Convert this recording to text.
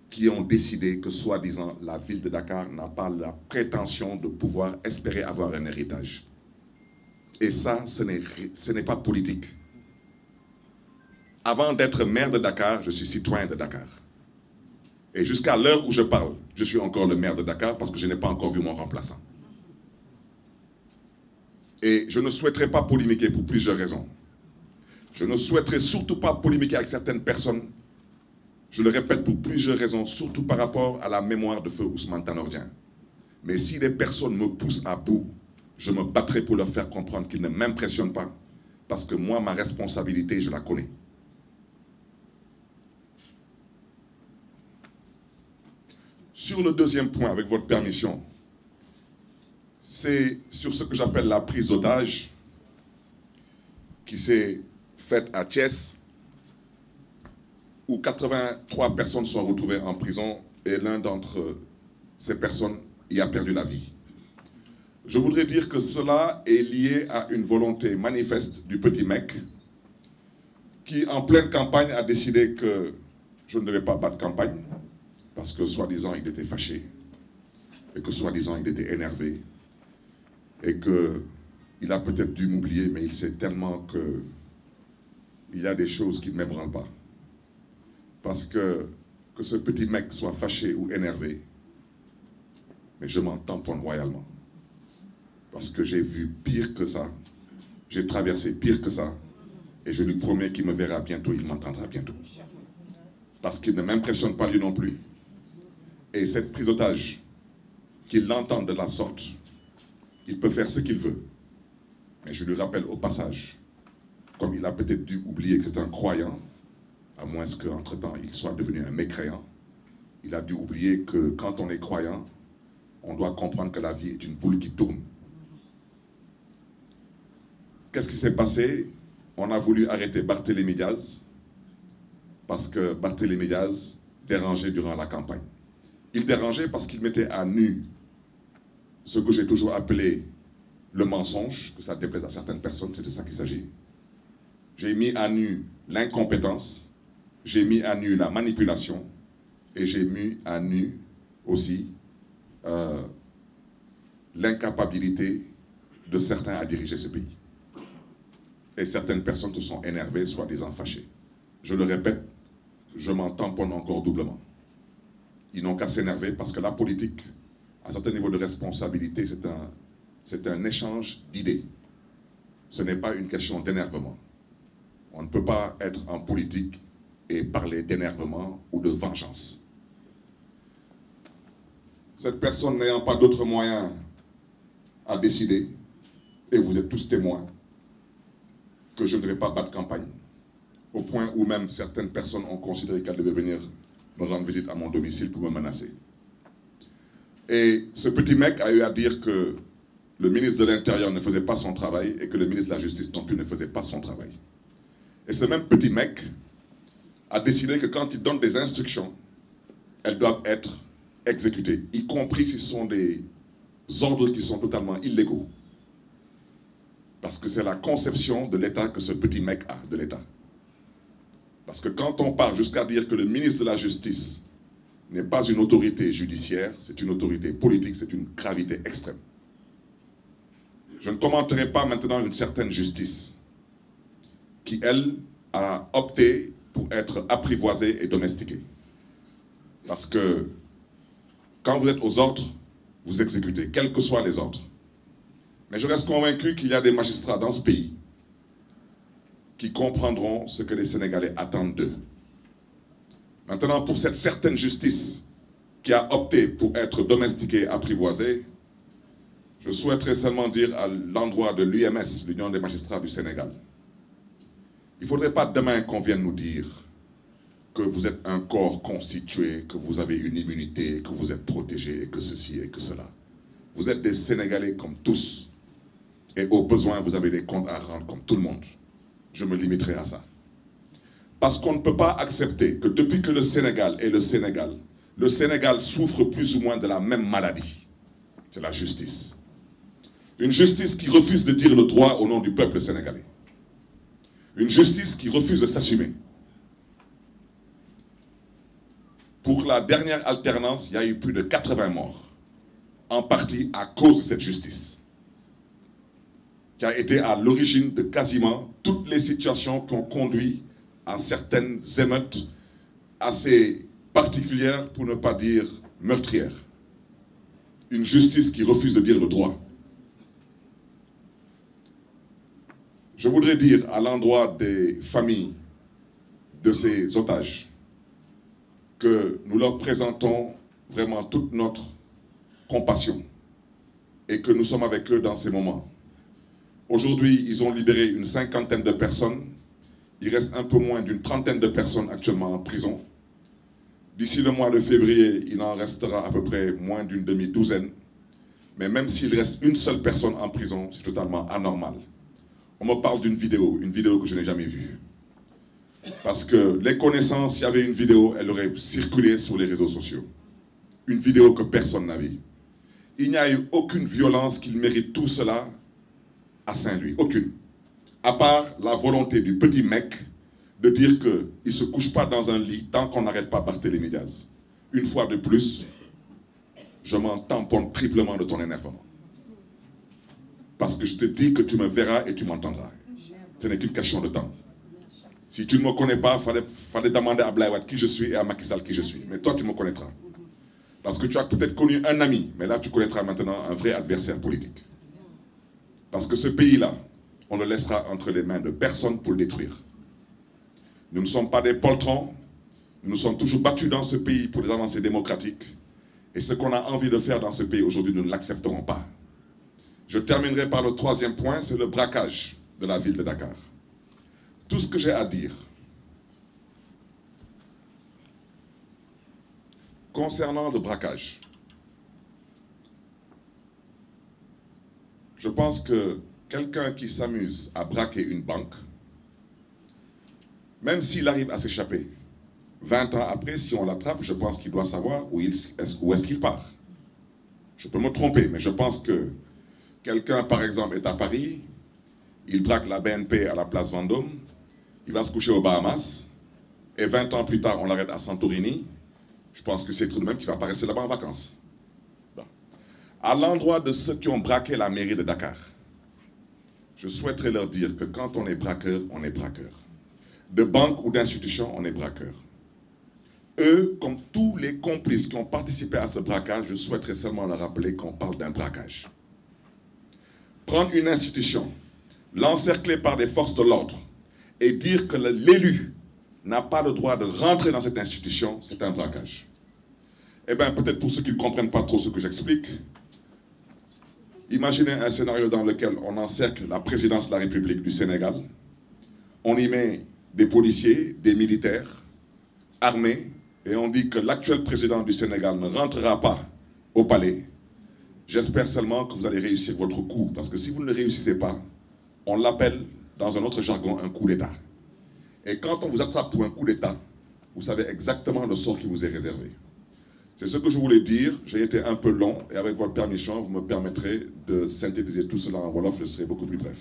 qui ont décidé que, soi-disant, la ville de Dakar n'a pas la prétention de pouvoir espérer avoir un héritage. Et ça, ce n'est pas politique. Avant d'être maire de Dakar, je suis citoyen de Dakar. Et jusqu'à l'heure où je parle, je suis encore le maire de Dakar parce que je n'ai pas encore vu mon remplaçant. Et je ne souhaiterais pas polémiquer pour plusieurs raisons. Je ne souhaiterais surtout pas polémiquer avec certaines personnes. Je le répète pour plusieurs raisons, surtout par rapport à la mémoire de feu Ousmane Tanor Dieng. Mais si les personnes me poussent à bout, je me battrai pour leur faire comprendre qu'ils ne m'impressionnent pas. Parce que moi, ma responsabilité, je la connais. Sur le deuxième point, avec votre permission, c'est sur ce que j'appelle la prise d'otage qui s'est faite à Thiès, où 83 personnes sont retrouvées en prison et l'un d'entre ces personnes y a perdu la vie. Je voudrais dire que cela est lié à une volonté manifeste du petit mec qui, en pleine campagne, a décidé que je ne devais pas battre campagne parce que, soi-disant, il était fâché et que, soi-disant, il était énervé et qu'il a peut-être dû m'oublier, mais il sait tellement qu'il y a des choses qui ne m'ébranlent pas. Parce que ce petit mec soit fâché ou énervé, mais je m'en tamponne royalement. Parce que j'ai vu pire que ça, j'ai traversé pire que ça, et je lui promets qu'il me verra bientôt, il m'entendra bientôt. Parce qu'il ne m'impressionne pas lui non plus. Et cette prise d'otage, qu'il l'entende de la sorte, il peut faire ce qu'il veut. Mais je lui rappelle au passage, comme il a peut-être dû oublier que c'est un croyant, à moins qu'entre-temps il soit devenu un mécréant, il a dû oublier que quand on est croyant, on doit comprendre que la vie est une boule qui tourne. Qu'est-ce qui s'est passé? On a voulu arrêter Barthélémy Diaz parce que Barthélémy Diaz dérangeait durant la campagne. Il dérangeait parce qu'il mettait à nu ce que j'ai toujours appelé le mensonge, que ça déplaise à certaines personnes, c'est de ça qu'il s'agit. J'ai mis à nu l'incompétence, j'ai mis à nu la manipulation et j'ai mis à nu aussi l'incapacité de certains à diriger ce pays. Et certaines personnes se sont énervées, soi-disant fâchées. Je le répète, je m'en tamponne encore doublement. Ils n'ont qu'à s'énerver parce que la politique, à un certain niveau de responsabilité, c'est un échange d'idées. Ce n'est pas une question d'énervement. On ne peut pas être en politique et parler d'énervement ou de vengeance. Cette personne n'ayant pas d'autres moyens à décider, et vous êtes tous témoins, que je ne devais pas battre campagne, au point où même certaines personnes ont considéré qu'elle devait venir me rendre visite à mon domicile pour me menacer. Et ce petit mec a eu à dire que le ministre de l'Intérieur ne faisait pas son travail et que le ministre de la Justice non plus ne faisait pas son travail. Et ce même petit mec a décidé que quand il donne des instructions, elles doivent être exécutées, y compris si ce sont des ordres qui sont totalement illégaux. Parce que c'est la conception de l'État que ce petit mec a, de l'État. Parce que quand on part jusqu'à dire que le ministre de la Justice n'est pas une autorité judiciaire, c'est une autorité politique, c'est une gravité extrême. Je ne commenterai pas maintenant une certaine justice qui, elle, a opté pour être apprivoisée et domestiquée. Parce que quand vous êtes aux ordres, vous exécutez, quels que soient les ordres. Mais je reste convaincu qu'il y a des magistrats dans ce pays qui comprendront ce que les Sénégalais attendent d'eux. Maintenant, pour cette certaine justice qui a opté pour être domestiquée, apprivoisée, je souhaiterais seulement dire à l'endroit de l'UMS, l'Union des magistrats du Sénégal, il ne faudrait pas demain qu'on vienne nous dire que vous êtes un corps constitué, que vous avez une immunité, que vous êtes protégé, et que ceci et que cela. Vous êtes des Sénégalais comme tous. Et au besoin, vous avez des comptes à rendre comme tout le monde. Je me limiterai à ça. Parce qu'on ne peut pas accepter que depuis que le Sénégal est le Sénégal souffre plus ou moins de la même maladie. C'est la justice. Une justice qui refuse de dire le droit au nom du peuple sénégalais. Une justice qui refuse de s'assumer. Pour la dernière alternance, il y a eu plus de 80 morts, en partie à cause de cette justice, qui a été à l'origine de quasiment toutes les situations qui ont conduit à certaines émeutes assez particulières, pour ne pas dire meurtrières. Une justice qui refuse de dire le droit. Je voudrais dire à l'endroit des familles de ces otages que nous leur présentons vraiment toute notre compassion et que nous sommes avec eux dans ces moments. Aujourd'hui, ils ont libéré une 50aine de personnes. Il reste un peu moins d'une 30aine de personnes actuellement en prison. D'ici le mois de février, il en restera à peu près moins d'une demi-douzaine. Mais même s'il reste une seule personne en prison, c'est totalement anormal. On me parle d'une vidéo que je n'ai jamais vue. Parce que les connaissances, s'il y avait une vidéo, elle aurait circulé sur les réseaux sociaux. Une vidéo que personne n'a vue. Il n'y a eu aucune violence qui mérite tout cela à Saint-Louis. Aucune. À part la volonté du petit mec de dire qu'il ne se couche pas dans un lit tant qu'on n'arrête pas Barthélémy Diaz. Une fois de plus, je m'en tamponne triplement de ton énervement. Parce que je te dis que tu me verras et tu m'entendras. Ce n'est qu'une question de temps. Si tu ne me connais pas, il fallait demander à Abdoulaye Wade qui je suis et à Macky Sall qui je suis. Mais toi, tu me connaîtras. Parce que tu as peut-être connu un ami, mais là, tu connaîtras maintenant un vrai adversaire politique. Parce que ce pays-là, on le laissera entre les mains de personne pour le détruire. Nous ne sommes pas des poltrons. Nous nous sommes toujours battus dans ce pays pour des avancées démocratiques. Et ce qu'on a envie de faire dans ce pays aujourd'hui, nous ne l'accepterons pas. Je terminerai par le troisième point, c'est le braquage de la ville de Dakar. Tout ce que j'ai à dire concernant le braquage, je pense que quelqu'un qui s'amuse à braquer une banque, même s'il arrive à s'échapper, 20 ans après, si on l'attrape, je pense qu'il doit savoir où est-ce qu'il part. Je peux me tromper, mais je pense que quelqu'un, par exemple, est à Paris, il braque la BNP à la place Vendôme, il va se coucher aux Bahamas, et 20 ans plus tard, on l'arrête à Santorini. Je pense que c'est tout de même qu'il va pas rester là-bas en vacances. Bon. À l'endroit de ceux qui ont braqué la mairie de Dakar, je souhaiterais leur dire que quand on est braqueur, on est braqueur. De banque ou d'institution, on est braqueur. Eux, comme tous les complices qui ont participé à ce braquage, je souhaiterais seulement leur rappeler qu'on parle d'un braquage. Prendre une institution, l'encercler par des forces de l'ordre et dire que l'élu n'a pas le droit de rentrer dans cette institution, c'est un braquage. Eh bien, peut-être pour ceux qui ne comprennent pas trop ce que j'explique, imaginez un scénario dans lequel on encercle la présidence de la République du Sénégal, on y met des policiers, des militaires, armés, et on dit que l'actuel président du Sénégal ne rentrera pas au palais. J'espère seulement que vous allez réussir votre coup, parce que si vous ne le réussissez pas, on l'appelle, dans un autre jargon, un coup d'État. Et quand on vous attrape pour un coup d'État, vous savez exactement le sort qui vous est réservé. C'est ce que je voulais dire. J'ai été un peu long, et avec votre permission, vous me permettrez de synthétiser tout cela en Wolof, je serai beaucoup plus bref.